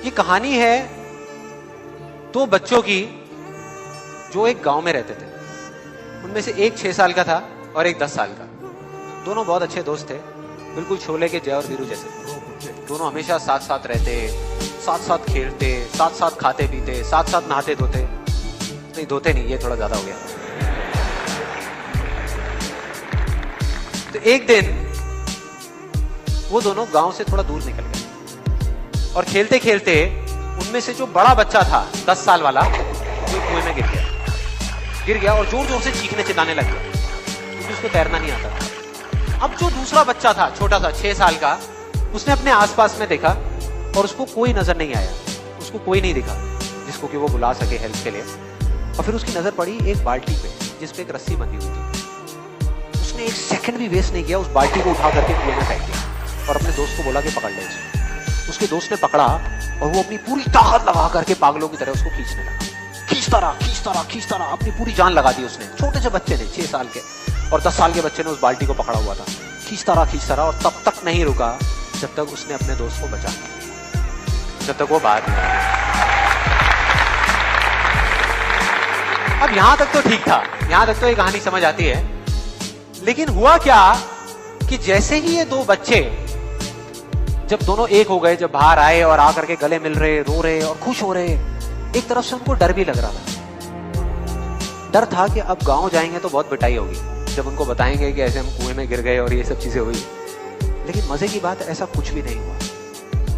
ये कहानी है दो बच्चों की जो एक गांव में रहते थे। उनमें से एक 6 साल का था और एक 10 साल का। दोनों बहुत अच्छे दोस्त थे, बिल्कुल शोले के जय और वीरू जैसे। दोनों हमेशा साथ साथ रहते, साथ साथ खेलते, साथ साथ खाते पीते, साथ साथ नहाते धोते। नहीं धोते नहीं, ये थोड़ा ज्यादा हो गया। तो एक दिन वो दोनों गांव से थोड़ा दूर निकल गए और खेलते खेलते उनमें से जो बड़ा बच्चा था 10 साल वाला, वो कुएं में गिर गया और जोर जोर से चीखने चिल्लाने लग गया क्योंकि उसको तैरना नहीं आता था। अब जो दूसरा बच्चा था छोटा सा 6 साल का, उसने अपने आसपास में देखा और उसको कोई नजर नहीं आया, उसको कोई नहीं दिखा जिसको कि वो बुला सके हेल्प के लिए। और फिर उसकी नजर पड़ी एक बाल्टी पे जिसपे एक रस्सी बंधी हुई थी। उसने 1 सेकंड भी वेस्ट नहीं किया, उस बाल्टी को उठा करके कुएं में फेंक दिया और अपने दोस्त को बोला कि पकड़ ले इसे। उसके दोस्त ने पकड़ा और वो अपनी पूरी ताकत लगा करके पागलों की तरह उसको खींचने लगा। खींचता रहा, अपनी पूरी जान लगा दी उसने। छोटे से बच्चे ने 6 साल के और 10 साल के बच्चे ने उस बाल्टी को पकड़ा हुआ था। खींचता रहा और तब तक नहीं रुका जब तक उसने अपने दोस्त को बचा लिया, जब तक वो बाहर नहीं आया। अब यहां तक तो ठीक था, यहां तक तो ये कहानी समझ आती है। लेकिन हुआ क्या कि जैसे ही ये 2 बच्चे जब दोनों एक हो गए, जब बाहर आए और आकर के गले मिल रहे, रो रहे और खुश हो रहे, एक तरफ से उनको डर भी लग रहा था। डर था कि अब गांव जाएंगे तो बहुत पिटाई होगी जब उनको बताएंगे कि ऐसे हम कुएं में गिर गए और ये सब चीजें हुई। लेकिन मजे की बात, ऐसा कुछ भी नहीं हुआ।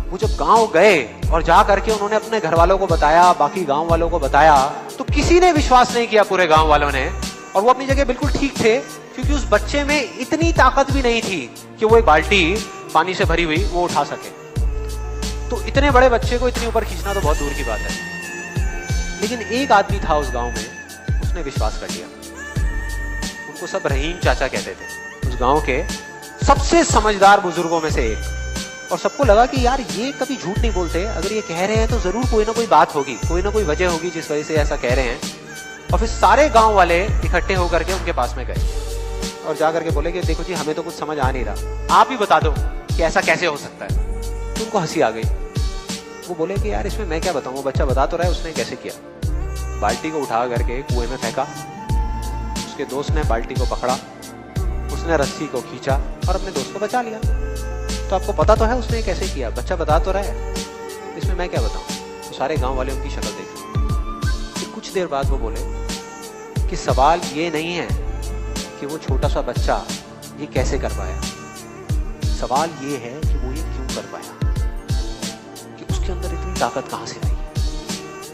वो जब गांव गए और जा करके उन्होंने अपने घर वालों को बताया, बाकी गांव वालों को बताया, तो किसी ने विश्वास नहीं किया, पूरे गांव वालों ने। और वो अपनी जगह बिल्कुल ठीक थे क्योंकि उस बच्चे में इतनी ताकत भी नहीं थी कि वो एक बाल्टी पानी से भरी हुई वो उठा सके। तो इतने बड़े बच्चे को इतने ऊपर खींचना तो बहुत दूर की बात है। लेकिन एक आदमी था उस गांव में, उसने विश्वास कर लिया। उनको सब रहीम चाचा कहते थे, उस गांव के सबसे समझदार बुजुर्गों में से एक। और सबको लगा कि यार ये कभी झूठ नहीं बोलते, अगर ये कह रहे हैं तो जरूर कोई ना कोई बात होगी, कोई ना कोई वजह होगी जिस वजह से ऐसा कह रहे हैं। और फिर सारे गांव वाले इकट्ठे होकर के उनके पास में गए और जाकर के बोले कि देखो जी, हमें तो कुछ समझ आ नहीं रहा, आप ही बता दो कि ऐसा कैसे हो सकता है। तो उनको हंसी आ गई। वो बोले कि यार इसमें मैं क्या बताऊं, वो बच्चा बता तो रहा है उसने कैसे किया। बाल्टी को उठा करके कुएं में फेंका, उसके दोस्त ने बाल्टी को पकड़ा, उसने रस्सी को खींचा और अपने दोस्त को बचा लिया। तो आपको पता तो है उसने कैसे किया, बच्चा बता तो रहा है, इसमें मैं क्या बताऊं। तो सारे गांव वाले उनकी शक्ल देख रहे। फिर कुछ देर बाद वो बोले कि सवाल ये नहीं है कि वो छोटा सा बच्चा ये कैसे कर पाया, सवाल ये है कि वो ये क्यों कर पाया, कि उसके अंदर इतनी ताकत कहां से आई।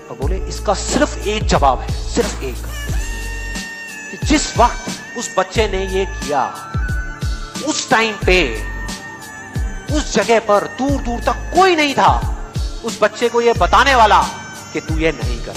और बोले इसका सिर्फ एक जवाब है, सिर्फ एक, कि जिस वक्त उस बच्चे ने ये किया, उस टाइम पे उस जगह पर दूर दूर तक कोई नहीं था उस बच्चे को ये बताने वाला कि तू ये नहीं कर।